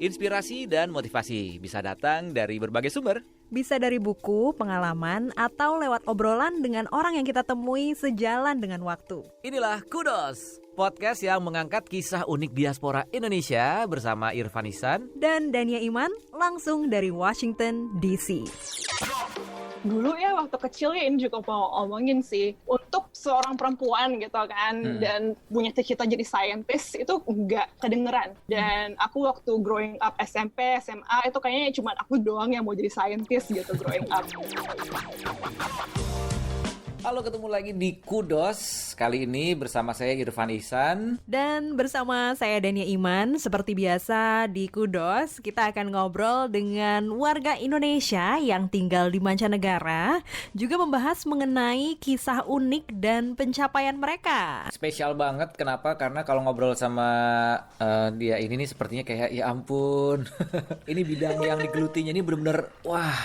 Inspirasi dan motivasi bisa datang dari berbagai sumber. Bisa dari buku, pengalaman, atau lewat obrolan dengan orang yang kita temui sejalan dengan waktu. Inilah Kudos, podcast yang mengangkat kisah unik diaspora Indonesia bersama Irfan Ihsan dan Dania Iman langsung dari Washington, D.C. Dulu ya waktu kecil ya ini juga mau omongin sih, untuk seorang perempuan gitu kan dan punya cita-cita jadi scientist itu nggak kedengeran. Dan aku waktu growing up SMP, SMA itu kayaknya cuma aku doang yang mau jadi scientist gitu growing up. Halo, ketemu lagi di Kudos. Kali ini bersama saya Irfan Ihsan dan bersama saya Dania Iman. Seperti biasa di Kudos kita akan ngobrol dengan warga Indonesia yang tinggal di mancanegara, juga membahas mengenai kisah unik dan pencapaian mereka. Spesial banget, kenapa? Karena kalau ngobrol sama dia ini nih sepertinya kayak ya ampun. Ini bidang yang digelutinya ini benar-benar wah,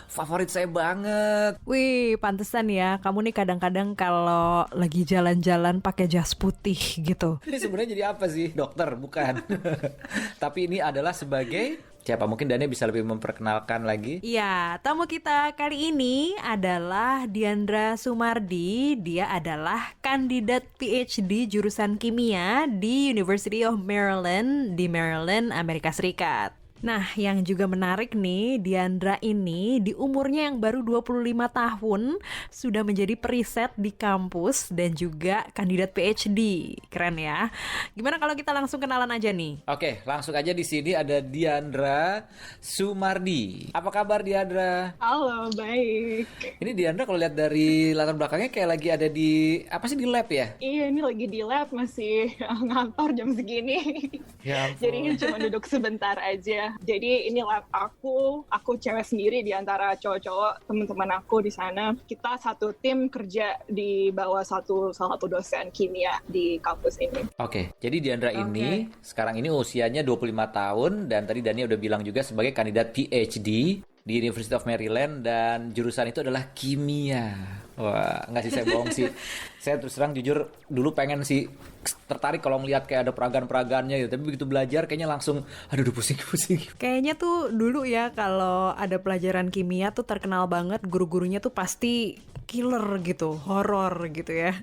favorit saya banget. Wih, pantesan ya kamu nih kadang-kadang kalau lagi jalan-jalan pakai jas putih gitu. Ini sebenarnya jadi apa sih? Dokter? Bukan. Tapi ini adalah sebagai siapa? Mungkin Dania bisa lebih memperkenalkan lagi. Iya, tamu kita kali ini adalah Diandra Sumardi. Dia adalah kandidat PhD jurusan kimia di University of Maryland di Maryland, Amerika Serikat. Nah, yang juga menarik nih, Diandra ini di umurnya yang baru 25 tahun sudah menjadi periset di kampus dan juga kandidat PhD. Keren ya. Gimana kalau kita langsung kenalan aja nih? Oke, langsung aja di sini ada Diandra Sumardi. Apa kabar Diandra? Halo, baik. Ini Diandra kalau lihat dari latar belakangnya kayak lagi ada di apa sih, di lab ya? Iya, ini lagi di lab, masih ngantor jam segini. Ya ampun. Jadi ini cuma duduk sebentar aja. Jadi ini lab aku cewek sendiri di antara cowok-cowok teman-teman aku di sana. Kita satu tim kerja di bawah salah satu dosen kimia di kampus ini. Oke, jadi Diandra ini sekarang ini usianya 25 tahun dan tadi Dania udah bilang juga sebagai kandidat PhD di University of Maryland dan jurusan itu adalah kimia. Wah, nggak sih, saya bohong sih. Saya terus terang jujur dulu pengen sih tertarik kalau ngeliat kayak ada peragaan-peragaannya gitu. Tapi begitu belajar kayaknya langsung aduh pusing. Kayaknya tuh dulu ya kalau ada pelajaran kimia tuh terkenal banget guru-gurunya tuh pasti killer gitu, horor gitu ya.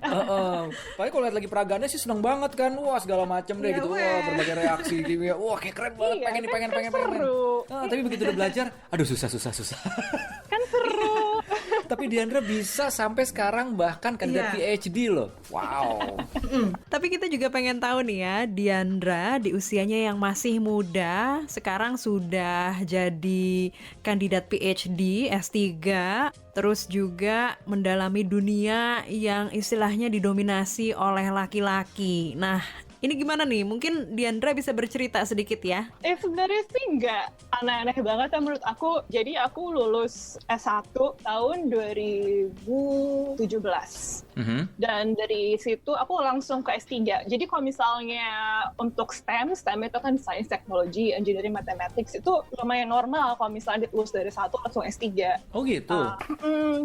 Tapi kalau lihat lagi peragaannya sih seneng banget kan. Wah, segala macam deh gitu. Wah, berbagai reaksi kimia. Wah, kayak keren banget. Iya, pengen. Seru. Tapi begitu udah belajar, aduh susah. Kan seru. Tapi Diandra bisa sampai sekarang bahkan kandidat PhD loh. Wow. Tapi kita juga pengen tahu nih ya, Diandra di usianya yang masih muda sekarang sudah jadi kandidat PhD S3, terus juga mendalami dunia yang istilahnya didominasi oleh laki-laki. Nah, ini gimana nih? Mungkin Diandra bisa bercerita sedikit ya? Sebenarnya sih nggak aneh-aneh banget ya menurut aku. Jadi aku lulus S1 tahun 2017. Dan dari situ aku langsung ke S3. Jadi kalau misalnya untuk STEM itu kan Science, Technology, Engineering, Mathematics, itu lumayan normal kalau misalnya lulus dari S1 langsung S3. Oh gitu?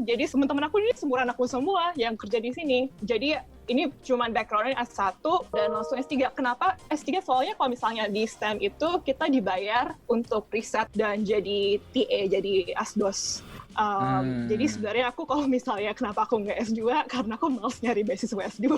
Jadi teman-teman aku ini seumuran aku semua yang kerja di sini. Jadi ini cuma background-nya S1 dan langsung S3. Kenapa S3? Soalnya kalau misalnya di STEM itu kita dibayar untuk riset dan jadi TA, jadi asdos. Jadi sebenarnya aku kalau misalnya kenapa aku nggak S2, karena aku males nyari beasiswa S2.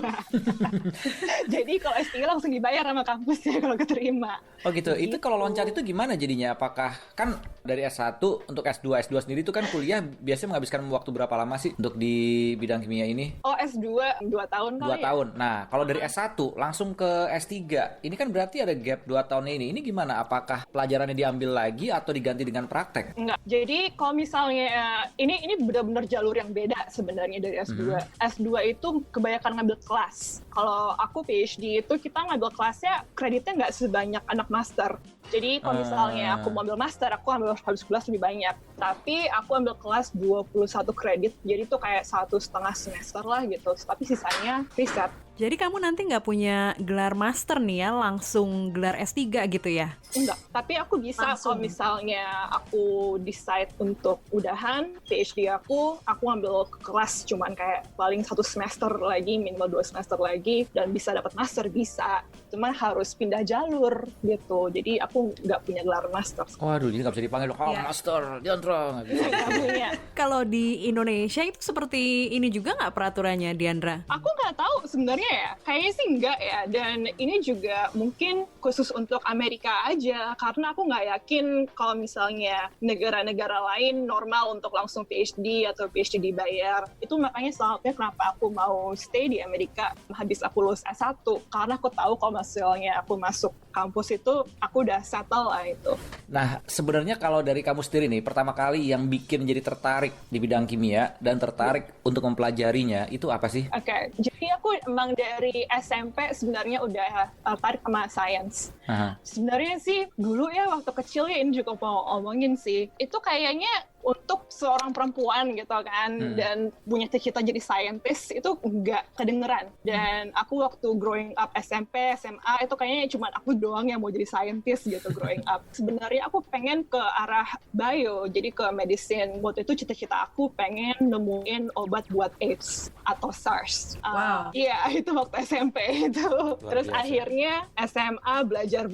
Jadi kalau S3 langsung dibayar sama kampusnya kalau keterima. Oh gitu. Itu kalau loncat itu gimana jadinya? Apakah kan dari S1 untuk S2 sendiri itu kan kuliah biasanya menghabiskan waktu berapa lama sih untuk di bidang kimia ini? Oh, S2 2 tahun kali 2 tahun. Nah, kalau dari S1 langsung ke S3, ini kan berarti ada gap 2 tahun ini. Ini gimana? Apakah pelajarannya diambil lagi atau diganti dengan praktek? Enggak. Jadi kalau misalnya ini benar-benar jalur yang beda sebenarnya dari S2. S2 itu kebanyakan ngambil kelas. Kalau aku PhD itu kita ngambil kelasnya kreditnya nggak sebanyak anak master. Jadi kalau misalnya aku mau ambil master, aku harus kelas lebih banyak. Tapi aku ambil kelas 21 kredit, jadi itu kayak 1,5 semester lah gitu. Tapi sisanya riset. Jadi kamu nanti nggak punya gelar master nih ya, langsung gelar S3 gitu ya? Enggak, tapi aku bisa kalau misalnya aku decide untuk udahan PhD aku ambil kelas cuman kayak paling 1 semester lagi, minimal 2 semester lagi, dan bisa dapat master, bisa. Cuman harus pindah jalur gitu, jadi aku nggak punya gelar master. Waduh, jadi nggak bisa dipanggil, master, Diandra, nggak bisa. Nggak punya. Kalau di Indonesia itu seperti ini juga nggak peraturannya, Diandra? Aku nggak tahu sebenarnya ya, kayaknya sih enggak ya. Dan ini juga mungkin khusus untuk Amerika aja, karena aku nggak yakin kalau misalnya negara-negara lain normal untuk langsung PhD atau PhD dibayar. Itu makanya salah satunya kenapa aku mau stay di Amerika habis aku lulus S1, karena aku tahu kalau misalnya aku masuk kampus itu aku udah settle lah itu. Nah, sebenarnya kalau dari kamu sendiri nih, pertama kali yang bikin jadi tertarik di bidang kimia dan tertarik untuk mempelajarinya, itu apa sih? Oke, jadi aku emang dari SMP sebenarnya udah tertarik sama sains. Sebenarnya sih dulu ya waktu kecil ya, ini juga mau ngomongin sih, itu kayaknya untuk seorang perempuan gitu kan, dan punya cita-cita jadi scientist itu nggak kedengeran. Dan aku waktu growing up SMP, SMA itu kayaknya cuma aku doang yang mau jadi scientist gitu growing up. Sebenarnya aku pengen ke arah bio, jadi ke medicine. Waktu itu cita-cita aku pengen nemuin obat buat AIDS atau SARS. Iya, itu waktu SMP itu. Terus akhirnya SMA belajar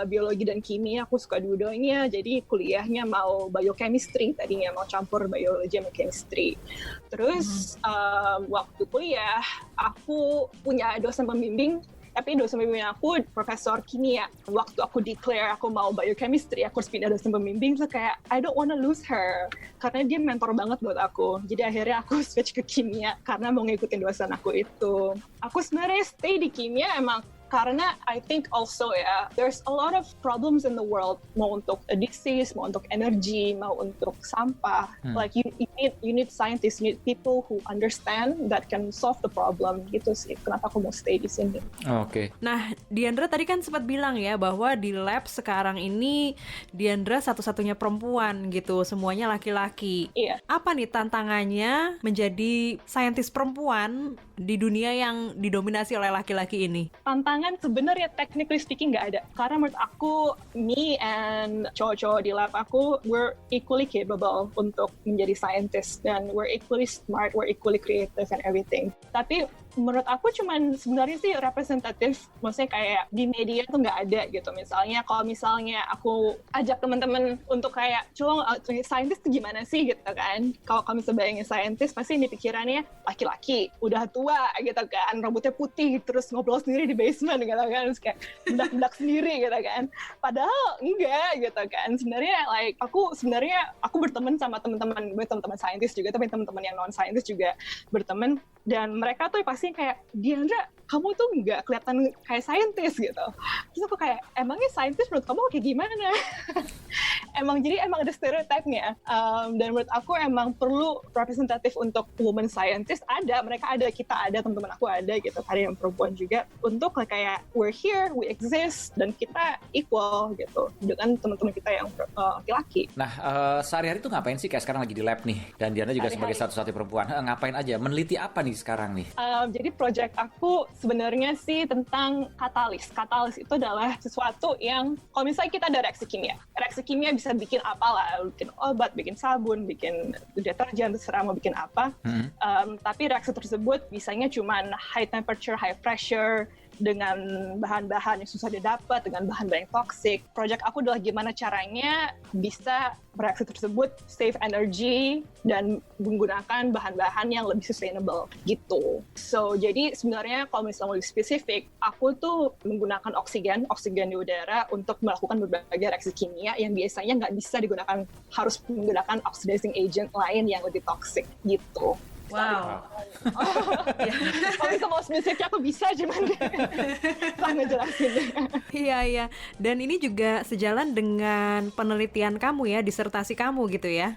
biologi dan kimia, aku suka dua-duanya, jadi kuliahnya mau biochemistry, tadinya mau campur biologi sama chemistry. Terus waktu kuliah aku punya dosen pembimbing, tapi dosen pembimbing aku profesor kimia. Waktu aku declare aku mau biochemistry, aku harus pindah dosen pembimbing, so kayak I don't wanna lose her, karena dia mentor banget buat aku. Jadi akhirnya aku switch ke kimia karena mau ngikutin dosen aku itu. Aku sebenarnya stay di kimia emang karena I think also ya, there's a lot of problems in the world, mau untuk disease, mau untuk energy, mau untuk sampah. Like you need scientists, you need people who understand that can solve the problem. Gitu sih, kenapa aku mau stay di sini. Oke. Nah, Diandra tadi kan sempat bilang ya bahwa di lab sekarang ini Diandra satu-satunya perempuan gitu, semuanya laki-laki. Iya. Apa nih tantangannya menjadi saintis perempuan di dunia yang didominasi oleh laki-laki ini? Tantangan sebenarnya technically speaking nggak ada. Karena menurut aku, me and cowok-cowok di lab aku, we're equally capable untuk menjadi scientist. Dan we're equally smart, we're equally creative and everything. Tapi menurut aku cuman sebenarnya sih representatif, maksudnya kayak di media tuh nggak ada gitu. Misalnya kalau misalnya aku ajak teman-teman untuk kayak coba saintis tuh gimana sih gitu kan, kalau kamu bayangin saintis pasti ini pikirannya laki-laki udah tua gitu kan, rambutnya putih terus ngobrol sendiri di basement gitu kan, terus kayak bedak-bedak sendiri gitu kan, padahal enggak gitu kan. Sebenarnya like aku berteman sama teman-teman saintis juga, tapi teman-teman yang non saintis juga berteman, dan mereka tuh pasti kayak, Diandra, kamu tuh nggak kelihatan kayak saintis gitu. Terus aku kayak, emangnya saintis menurut kamu kayak gimana? Emang ada stereotipnya. Dan menurut aku emang perlu representatif untuk woman scientist ada, mereka ada, kita ada, teman-teman aku ada gitu, ada yang perempuan juga, untuk kayak we're here, we exist, dan kita equal gitu dengan teman-teman kita yang laki-laki. Nah, sehari-hari tuh ngapain sih? Kayak sekarang lagi di lab nih, dan Diana juga sebagai satu-satunya perempuan, ngapain aja? Meneliti apa nih sekarang nih? Jadi project aku sebenarnya sih tentang katalis. Katalis itu adalah sesuatu yang, kalau misalnya kita ada reaksi kimia bisa bikin apa lah, bikin obat, bikin sabun, bikin deterjen, terserah mau bikin apa. Tapi reaksi tersebut bisanya cuman high temperature, high pressure, dengan bahan-bahan yang susah didapat, dengan bahan-bahan yang toxic. Project aku adalah gimana caranya bisa reaksi tersebut save energy dan menggunakan bahan-bahan yang lebih sustainable gitu. So jadi sebenarnya kalau misalnya lebih spesifik, aku tuh menggunakan oksigen di udara untuk melakukan berbagai reaksi kimia yang biasanya nggak bisa digunakan, harus menggunakan oxidizing agent lain yang lebih toxic gitu. Wow. Kalau bisa mau spesifik aku bisa, cuman tak ngejelasin. Iya. Dan ini juga sejalan dengan penelitian kamu ya, disertasi kamu gitu ya.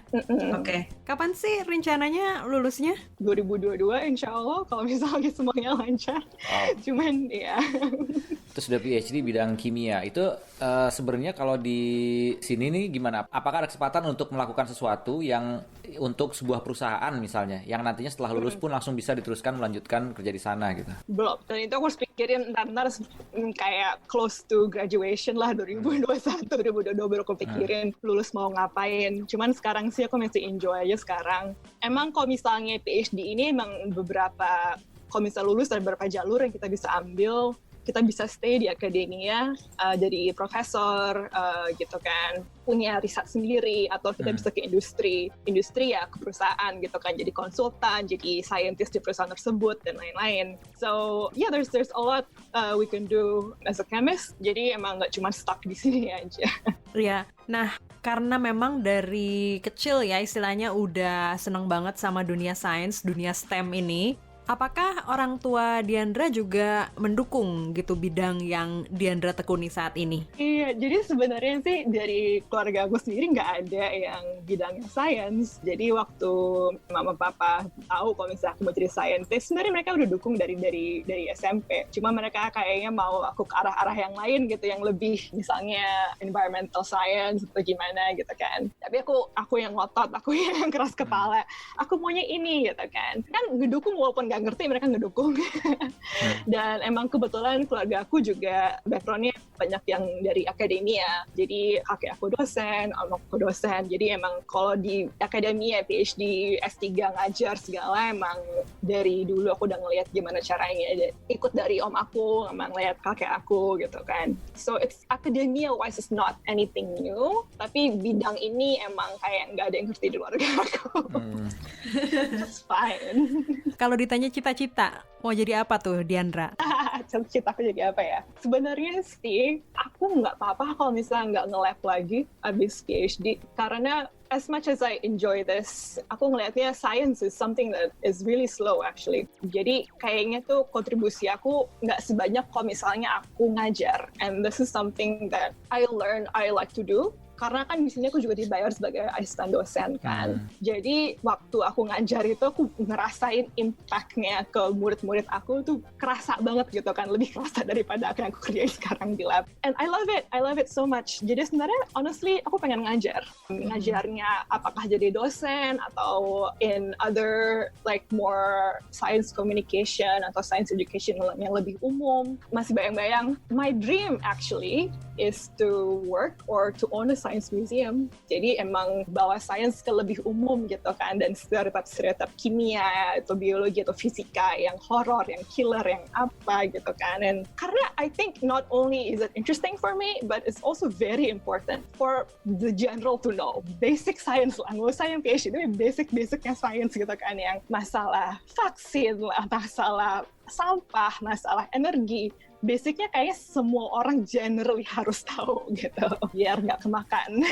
Oke. Kapan sih rencananya lulusnya? 2022 insya Allah, kalau misalnya semuanya lancar. Cuman ya. Terus udah PhD bidang kimia. Itu sebenarnya kalau di sini nih gimana? Apakah ada kesempatan untuk melakukan sesuatu yang untuk sebuah perusahaan misalnya, yang nantinya setelah lulus pun langsung bisa diteruskan melanjutkan kerja di sana gitu? Belum. Dan itu aku harus pikirin ntar kayak close to graduation lah 2021, 2022 baru aku pikirin lulus mau ngapain. Cuman sekarang sih aku masih enjoy aja sekarang. Emang kalau misalnya PhD ini emang beberapa, kalau misalnya lulus ada beberapa jalur yang kita bisa ambil. Kita bisa stay di akademia, jadi profesor, gitu kan, punya riset sendiri, atau kita bisa ke industri ya, ke perusahaan gitu kan, jadi konsultan, jadi scientist di perusahaan tersebut, dan lain-lain. So, yeah, there's a lot we can do as a chemist, jadi emang nggak cuma stuck di sini aja. Ya, nah karena memang dari kecil ya istilahnya udah seneng banget sama dunia sains, dunia STEM ini, apakah orang tua Diandra juga mendukung gitu bidang yang Diandra tekuni saat ini? Iya, jadi sebenarnya sih dari keluarga aku sendiri nggak ada yang bidangnya sains. Jadi waktu mama papa tahu kalau misalnya aku mau jadi scientist, sebenarnya mereka udah dukung dari SMP. Cuma mereka kayaknya mau aku ke arah-arah yang lain gitu, yang lebih misalnya environmental science atau gimana gitu kan. Tapi aku yang ngotot, aku yang keras kepala. Aku maunya ini gitu kan. Kan ngedukung walaupun nggak ngerti, mereka ngedukung. Dan emang kebetulan keluarga aku juga background-nya banyak yang dari akademia. Jadi kakek aku dosen, om aku dosen. Jadi emang kalau di akademia, PhD, S3 ngajar segala, emang dari dulu aku udah ngeliat gimana caranya. Ikut dari om aku, emang ngeliat kakek aku gitu kan. So it's academia-wise is not anything new. Tapi bidang ini emang kayak nggak ada yang ngerti di keluarga aku. It's fine. Kalau ditanya cita-cita, mau jadi apa tuh Diandra? Cita aku jadi apa ya? Sebenarnya sih, aku nggak apa-apa kalau misalnya nggak nge-lab lagi abis PhD. Karena as much as I enjoy this, aku ngelihatnya science is something that is really slow actually. Jadi kayaknya tuh kontribusi aku nggak sebanyak kalau misalnya aku ngajar. And this is something that I learn I like to do. Karena kan di sini aku juga dibayar sebagai asisten dosen kan. Jadi waktu aku ngajar itu aku ngerasain impact-nya ke murid-murid aku tuh kerasa banget gitu kan. Lebih kerasa daripada apa yang aku kerjain sekarang di lab. And I love it so much. Jadi sebenarnya honestly aku pengen ngajar. Ngajarnya apakah jadi dosen atau in other like more science communication atau science education yang lebih umum. Masih bayang-bayang. My dream actually is to work or to own a science museum. Jadi emang bawa sains ke lebih umum gitu kan, dan stereotip kimia atau biologi atau fisika yang horror, yang killer, yang apa gitu kan. And karena I think not only is it interesting for me, but it's also very important for the general to know. Basic science lah, nggak usah yang PhD, tapi basic-basicnya science gitu kan, yang masalah vaksin lah, masalah sampah, masalah energi. Basicnya kayaknya semua orang generally harus tahu gitu, biar nggak kemakan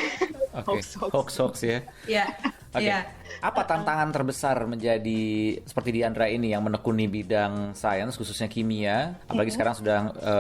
hoax ya. Iya. Oke. Apa tantangan terbesar menjadi seperti Diandra ini yang menekuni bidang sains khususnya kimia, apalagi sekarang sudah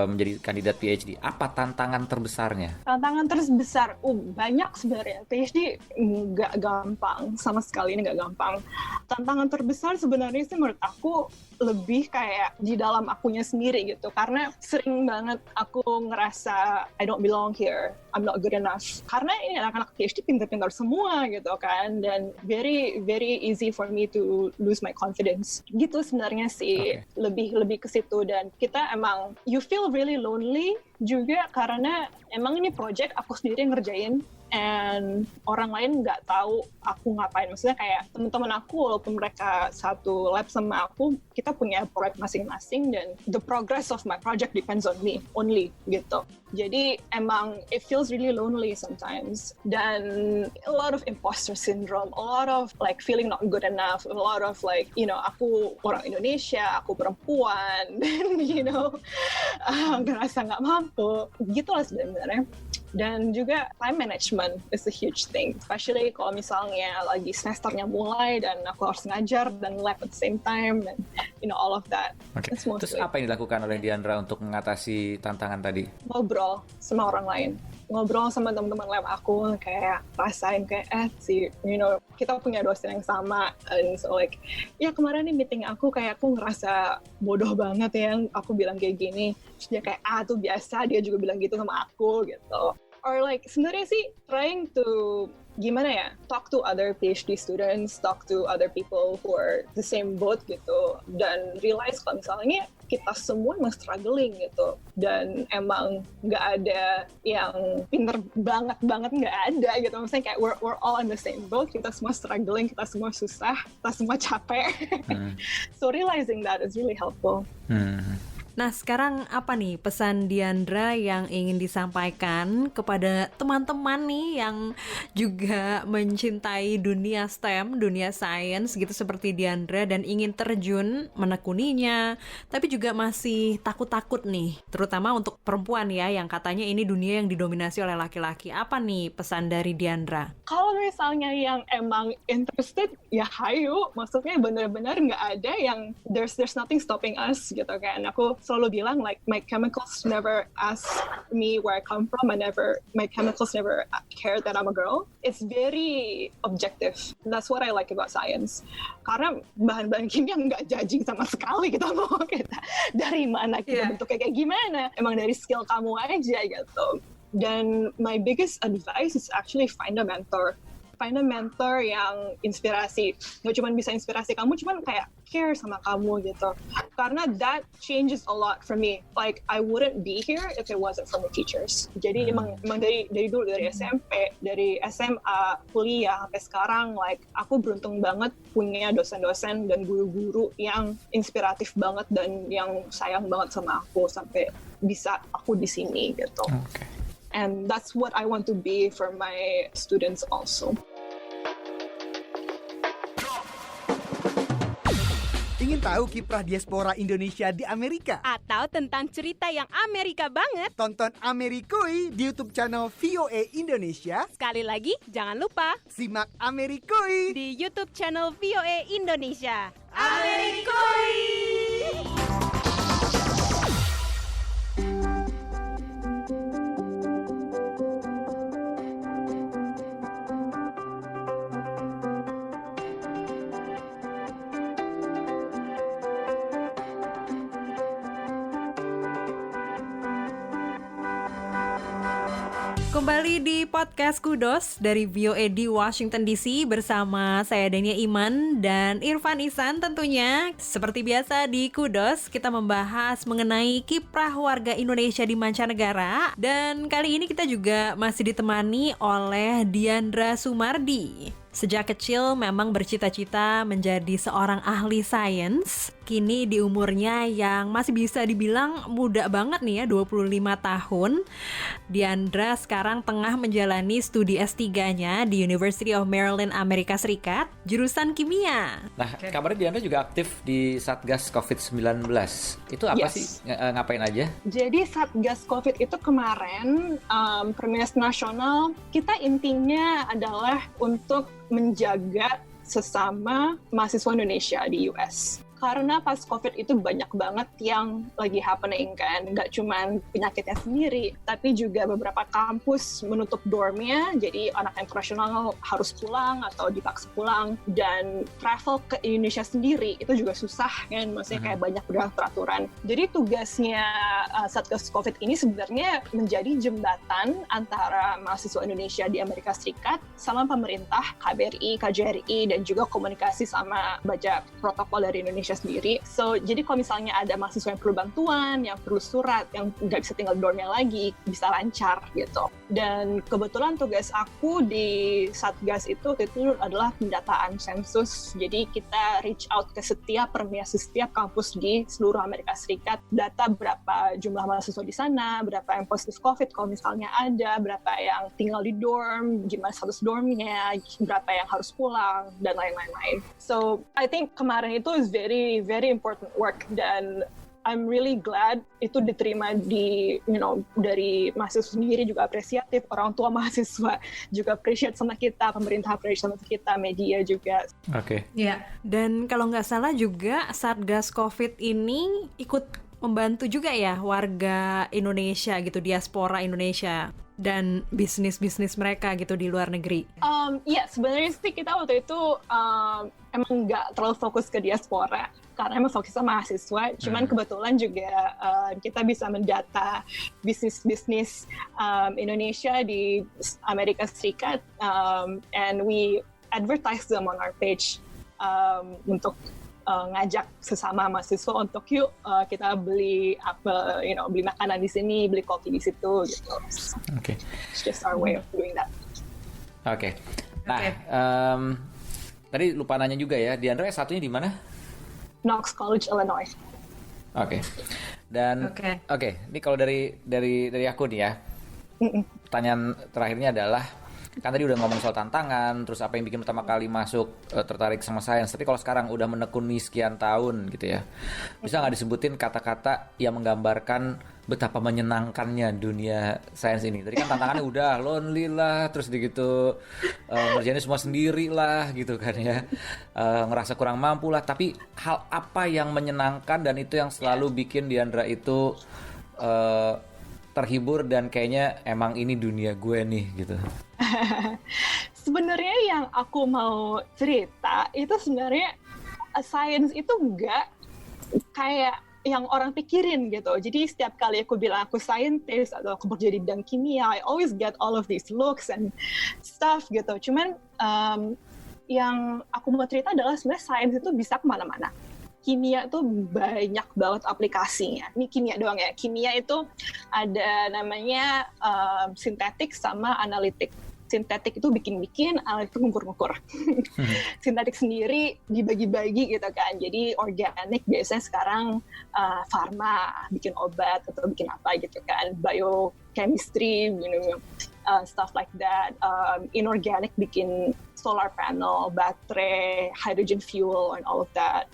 menjadi kandidat PhD. Apa tantangan terbesarnya? Tantangan terbesar, banyak sebenarnya. PhD nggak gampang, sama sekali ini nggak gampang. Tantangan terbesar sebenarnya sih menurut aku lebih kayak di dalam akunya sendiri gitu, karena sering banget aku ngerasa I don't belong here, I'm not good enough. Karena ini anak-anak PhD pintar-pintar semua gitu kan, dan very very easy for me to lose my confidence. Gitu sebenarnya sih. Lebih ke situ, dan kita emang you feel really lonely juga karena emang ini project aku sendiri yang ngerjain. And orang lain nggak tahu aku ngapain. Maksudnya kayak teman-teman aku, walaupun mereka satu lab sama aku, kita punya proyek masing-masing, dan the progress of my project depends on me only gitu. Jadi emang it feels really lonely sometimes, dan a lot of imposter syndrome, a lot of like feeling not good enough, a lot of like, you know, aku orang Indonesia, aku perempuan, dan you know, ngerasa nggak mampu, gitulah sebenarnya. Dan juga time management is a huge thing, especially kalau misalnya lagi semesternya mulai dan aku harus ngajar dan lab at the same time, dan you know all of that. Okay. Terus apa yang dilakukan oleh Diandra untuk mengatasi tantangan tadi? Ngobrol sama orang lain. ngobrol sama teman-teman lab aku, kayak rasain kayak kita punya dosen yang sama, and so like ya kemarin nih meeting aku kayak aku ngerasa bodoh banget ya aku bilang kayak gini, terus dia kayak tuh biasa, dia juga bilang gitu sama aku gitu. Or like sebenarnya sih trying to gimana ya, talk to other PhD students, talk to other people who are the same boat gitu, dan realize kalau misalnya kita semua emang struggling gitu, dan emang nggak ada yang pinter banget nggak ada gitu, maksudnya kayak we're all on the same boat, kita semua struggling, kita semua susah, kita semua capek. So realizing that is really helpful. Nah, sekarang apa nih pesan Diandra yang ingin disampaikan kepada teman-teman nih yang juga mencintai dunia STEM, dunia sains gitu seperti Diandra dan ingin terjun menekuninya, tapi juga masih takut-takut nih, terutama untuk perempuan ya yang katanya ini dunia yang didominasi oleh laki-laki. Apa nih pesan dari Diandra? Kalau misalnya yang emang interested, ya hayu, maksudnya benar-benar nggak ada yang there's nothing stopping us gitu kan. Aku selalu bilang like my chemicals never ask me where I come from, my chemicals never care that I'm a girl. It's very objective. That's what I like about science. Karena bahan-bahan kimia nggak judging sama sekali kita mau kita dari mana kita bentuknya kayak gimana. Emang dari skill kamu aja gitu. Dan my biggest advice is actually find a mentor. Find a mentor yang inspirasi. Nggak cuma bisa inspirasi kamu, cuma kayak care sama kamu gitu. Karena that changes a lot for me. Like, I wouldn't be here if it wasn't for my teachers. Jadi emang dari dulu, dari SMP, dari SMA, kuliah, sampai sekarang, like, aku beruntung banget punya dosen-dosen dan guru-guru yang inspiratif banget dan yang sayang banget sama aku sampai bisa aku di sini gitu. Okay. And that's what I want to be for my students also. Ingin tahu kiprah diaspora Indonesia di Amerika? Atau tentang cerita yang Amerika banget? Tonton Amerikui di YouTube channel VOA Indonesia. Sekali lagi, jangan lupa Simak Amerikui di YouTube channel VOA Indonesia. Amerikui! Kembali di podcast Kudos dari VOA di Washington DC bersama saya Dania Iman dan Irfan Ihsan tentunya. Seperti biasa di Kudos kita membahas mengenai kiprah warga Indonesia di mancanegara. Dan kali ini kita juga masih ditemani oleh Diandra Sumardi. Sejak kecil memang bercita-cita menjadi seorang ahli sains. Kini di umurnya yang masih bisa dibilang muda banget nih ya, 25 tahun. Diandra sekarang tengah menjalani studi S3-nya di University of Maryland, Amerika Serikat, jurusan kimia. Nah, kabarnya Diandra juga aktif di Satgas COVID-19. Itu apa sih? Ngapain aja? Jadi Satgas COVID itu kemarin, Permenas Nasional, kita intinya adalah untuk menjaga sesama mahasiswa Indonesia di US. Karena pas COVID itu banyak banget yang lagi happening kan, nggak cuma penyakitnya sendiri, tapi juga beberapa kampus menutup dormnya, jadi anak internasional harus pulang atau dipaksa pulang, dan travel ke Indonesia sendiri itu juga susah kan, maksudnya kayak banyak peraturan. Jadi tugasnya Satgas COVID ini sebenarnya menjadi jembatan antara mahasiswa Indonesia di Amerika Serikat sama pemerintah, KBRI, KJRI, dan juga komunikasi sama baca protokol dari Indonesia sendiri. So, jadi kalau misalnya ada mahasiswa yang perlu bantuan, yang perlu surat, yang nggak bisa tinggal di dormnya lagi, bisa lancar gitu. Dan kebetulan tugas aku di Satgas itu adalah pendataan sensus. Jadi kita reach out ke setiap kampus di seluruh Amerika Serikat, data berapa jumlah mahasiswa di sana, berapa yang positif COVID kalau misalnya ada, berapa yang tinggal di dorm, gimana status dormnya, berapa yang harus pulang, dan lain-lain. So, I think kemarin itu is very important work, dan I'm really glad itu diterima dari mahasiswa sendiri juga apresiatif, orang tua mahasiswa juga appreciate sama kita, pemerintah appreciate sama kita, media juga. Oke. Ya, dan kalau nggak salah juga Satgas COVID ini ikut membantu juga ya warga Indonesia gitu, diaspora Indonesia. dan bisnis-bisnis mereka gitu di luar negeri? Iya, sebenarnya sih kita waktu itu emang nggak terlalu fokus ke diaspora karena emang fokusnya mahasiswa. Cuman kebetulan juga kita bisa mendata bisnis-bisnis Indonesia di Amerika Serikat, and we advertise them on our page untuk ngajak sesama mahasiswa untuk yuk kita beli beli makanan di sini, beli kopi di situ gitu. Oke. It's just our way of doing that. Oke. Nah, tadi lupa nanya juga ya, Diandra S1-nya di mana? Knox College, Illinois. Oke. Dan oke, ini kalau dari aku nih ya. Pertanyaan terakhirnya adalah, kan tadi udah ngomong soal tantangan, terus apa yang bikin pertama kali masuk tertarik sama sains. Tapi kalau sekarang udah menekuni sekian tahun gitu ya, bisa nggak disebutin kata-kata yang menggambarkan betapa menyenangkannya dunia sains ini? Tadi kan tantangannya udah lonely lah, terus gitu ngerjainnya semua sendiri lah gitu kan ya, ngerasa kurang mampu lah. Tapi hal apa yang menyenangkan dan itu yang selalu bikin Diandra itu terhibur dan kayaknya emang ini dunia gue nih gitu? Sebenarnya yang aku mau cerita itu sebenarnya sains itu enggak kayak yang orang pikirin gitu. Jadi setiap kali aku bilang aku scientist atau aku bekerja di bidang kimia, I always get all of these looks and stuff gitu. Cuman yang aku mau cerita adalah sebenarnya sains itu bisa kemana-mana. Kimia tuh banyak banget aplikasinya. Ini kimia doang ya. Kimia itu ada namanya sintetik sama analitik. Sintetik itu bikin-bikin, analitik itu ngukur-ngukur. Sintetik sendiri dibagi-bagi gitu kan. Jadi organik biasanya sekarang farma, bikin obat atau bikin apa gitu kan. Biochemistry, stuff like that. Inorganic bikin solar panel, baterai, hydrogen fuel, and all of that.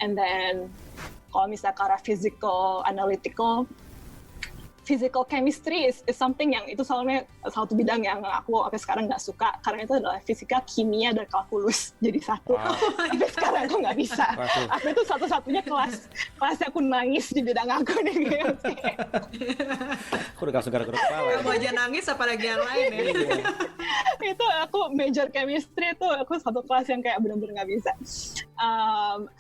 And then kalau misalnya ke arah physical, analytical, physical chemistry is something yang itu soalnya satu bidang yang aku sampai sekarang nggak suka karena itu adalah fisika, kimia, dan kalkulus jadi satu. Sampai sekarang aku nggak bisa. Aku itu satu-satunya kelas aku nangis di bidang aku nih. Aku udah langsung garuk kepala. Kamu aja nangis apalagi yang lain ya. Itu aku major chemistry itu aku satu kelas yang kayak benar-benar nggak bisa.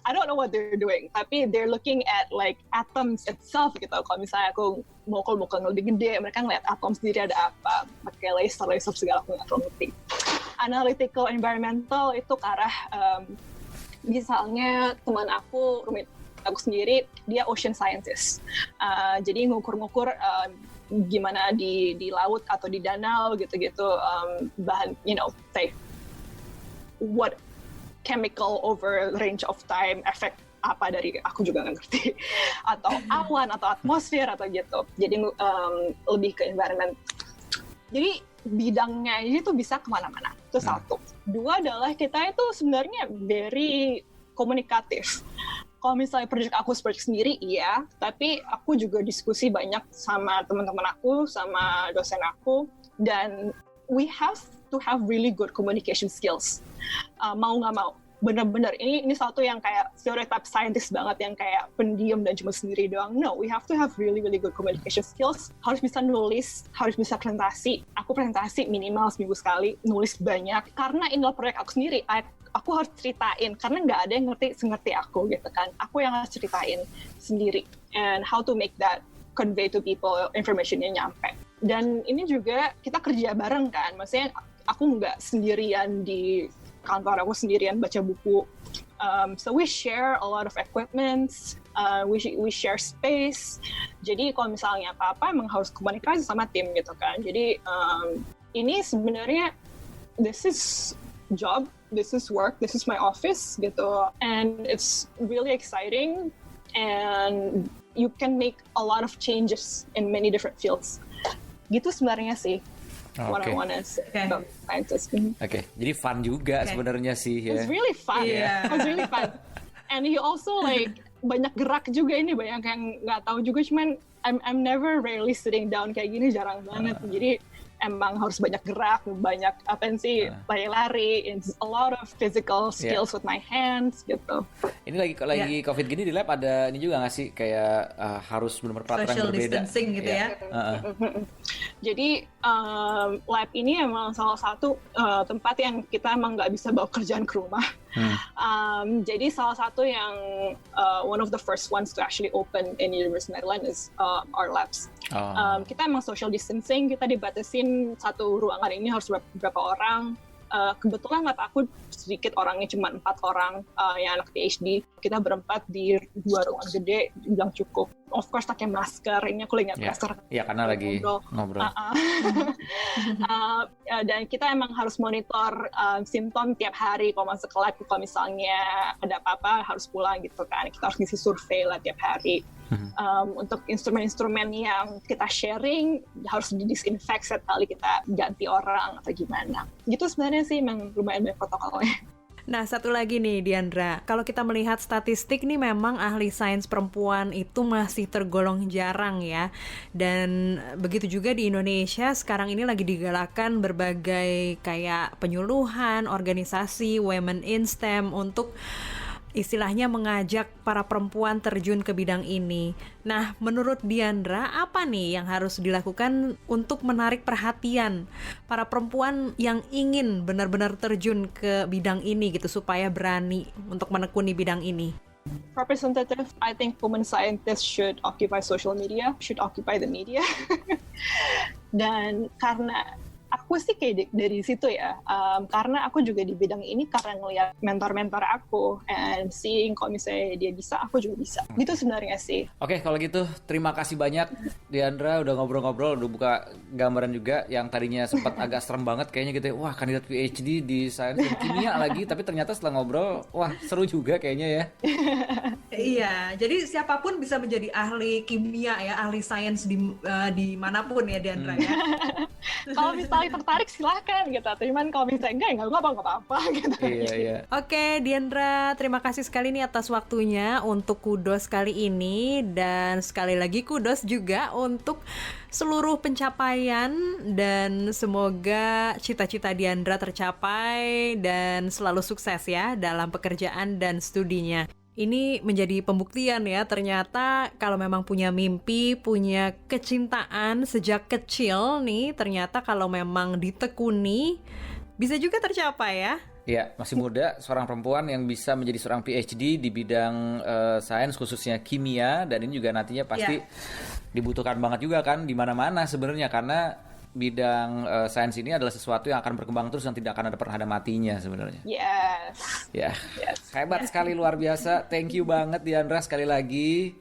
I don't know what they're doing, tapi they're looking at like atoms itself gitu. Kalau misalnya aku mau lebih gede, mereka ngeliat atom sendiri ada apa, pakai laser segala aku nggak terlalu ngerti. Analytical environmental itu ke arah misalnya teman aku, roommate aku sendiri, dia ocean scientist. Jadi ngukur-ngukur gimana di laut atau di danau gitu-gitu, bahan, say what chemical over range of time effect apa dari aku juga nggak ngerti, atau awan atau atmosfer atau gitu. Jadi lebih ke environment. Jadi bidangnya ini tuh bisa kemana-mana. Itu satu. Dua adalah kita itu sebenarnya very komunikatif. Kalau misalnya project aku sendiri, iya, tapi aku juga diskusi banyak sama teman-teman aku, sama dosen aku, dan we have to have really good communication skills. Mau nggak mau. Bener-bener, ini satu yang kayak stereotype scientist banget, yang kayak pendiam dan cuma sendiri doang. No, we have to have really, really good communication skills. Harus bisa nulis, harus bisa presentasi. Aku presentasi minimal seminggu sekali, nulis banyak. Karena ini adalah proyek aku sendiri, aku harus ceritain, karena nggak ada yang ngerti aku gitu kan. Aku yang harus ceritain sendiri. And how to make that convey to people, informationnya nyampe. Dan ini juga kita kerja bareng kan, maksudnya aku nggak sendirian di kantor, aku sendirian baca buku. So we share a lot of equipments, we share space. Jadi kalau misalnya apa-apa emang harus komunikasi sama tim gitu kan. Jadi ini sebenarnya this is job, this is work, this is my office gitu. And it's really exciting and you can make a lot of changes in many different fields. Gitu sebenarnya sih. What I want to say about scientists. Oke, jadi fun juga sebenarnya sih ya. It's really fun. It was really fun. And he also like banyak gerak juga ini, banyak yang nggak tahu juga. Cuman I'm never really sitting down kayak gini, jarang banget. Jadi emang harus banyak gerak, banyak lari-lari. It's a lot of physical skills with my hands gitu. Ini lagi COVID gini di lab ada ini juga nggak sih, kayak harus benar-benar peraturan social berbeda. Social distancing gitu ya. Jadi lab ini emang salah satu tempat yang kita emang nggak bisa bawa kerjaan ke rumah. Jadi salah satu yang one of the first ones to actually open in University of Maryland is our labs. Kita emang social distancing, kita dibatasin satu ruangan ini harus berapa orang. Kebetulan lab aku sedikit orangnya, cuma 4 orang yang anak PhD. Kita berempat di 2 ruangan gede, bilang cukup. Of course pakai masker, ini aku lagi nggak masker. Iya, karena lagi ngobrol. Dan kita emang harus monitor simptom tiap hari. Kalau masuk ke lab, kalau misalnya ada apa-apa harus pulang gitu kan. Kita harus ngisi survei lah tiap hari. Untuk instrumen-instrumen yang kita sharing harus didisinfect setiap kali kita ganti orang atau gimana. Gitu sebenarnya sih memang lumayan banyak protokolnya. Nah, satu lagi nih Diandra, kalau kita melihat statistik nih memang ahli sains perempuan itu masih tergolong jarang ya. Dan begitu juga di Indonesia sekarang ini lagi digalakkan berbagai kayak penyuluhan, organisasi Women in STEM untuk istilahnya mengajak para perempuan terjun ke bidang ini. Nah, menurut Diandra, apa nih yang harus dilakukan untuk menarik perhatian para perempuan yang ingin benar-benar terjun ke bidang ini gitu, supaya berani untuk menekuni bidang ini? Representative, I think women scientists should occupy social media, should occupy the media. Dan karena aku sih kayak dari situ ya, karena aku juga di bidang ini karena ngeliat mentor-mentor aku and seeing kalau misalnya dia bisa, aku juga bisa. Gitu sebenarnya sih. Oke, kalau gitu terima kasih banyak Diandra udah ngobrol-ngobrol, udah buka gambaran juga yang tadinya sempat agak serem banget kayaknya gitu ya. Wah, kandidat PhD di sains dan kimia lagi, tapi ternyata setelah ngobrol, wah seru juga kayaknya ya. Iya, jadi siapapun bisa menjadi ahli kimia ya, ahli sains di manapun ya Diandra ya. Kalau misalnya tertarik silahkan gitu, cuman kalau misalnya enggak apa-apa gitu. Iya. Oke, Diandra, terima kasih sekali nih atas waktunya untuk kudos kali ini, dan sekali lagi kudos juga untuk seluruh pencapaian, dan semoga cita-cita Diandra tercapai dan selalu sukses ya dalam pekerjaan dan studinya. Ini menjadi pembuktian ya, ternyata kalau memang punya mimpi, punya kecintaan sejak kecil nih, ternyata kalau memang ditekuni bisa juga tercapai ya. Ya, masih muda, seorang perempuan yang bisa menjadi seorang PhD di bidang sains khususnya kimia, dan ini juga nantinya pasti dibutuhkan banget juga kan di mana-mana sebenarnya, karena bidang sains ini adalah sesuatu yang akan berkembang terus dan tidak akan pernah ada matinya sebenarnya. Yes. Ya, hebat sekali, luar biasa. Thank you banget Diandra sekali lagi.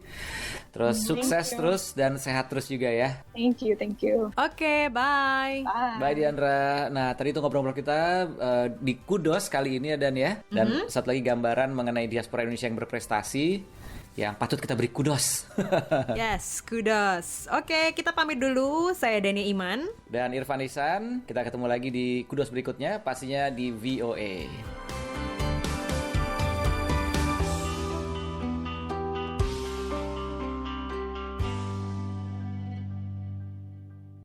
Terus sukses terus dan sehat terus juga ya. Thank you. Oke, bye. Bye Diandra. Nah, tadi itu ngobrol-ngobrol kita di Kudos kali ini ya Dan ya. Dan satu lagi gambaran mengenai diaspora Indonesia yang berprestasi, yang patut kita beri kudos. Yes, kudos. Oke, kita pamit dulu. Saya Dania Iman Dan Irfan Ihsan. Kita ketemu lagi di Kudos berikutnya, pastinya di VOA.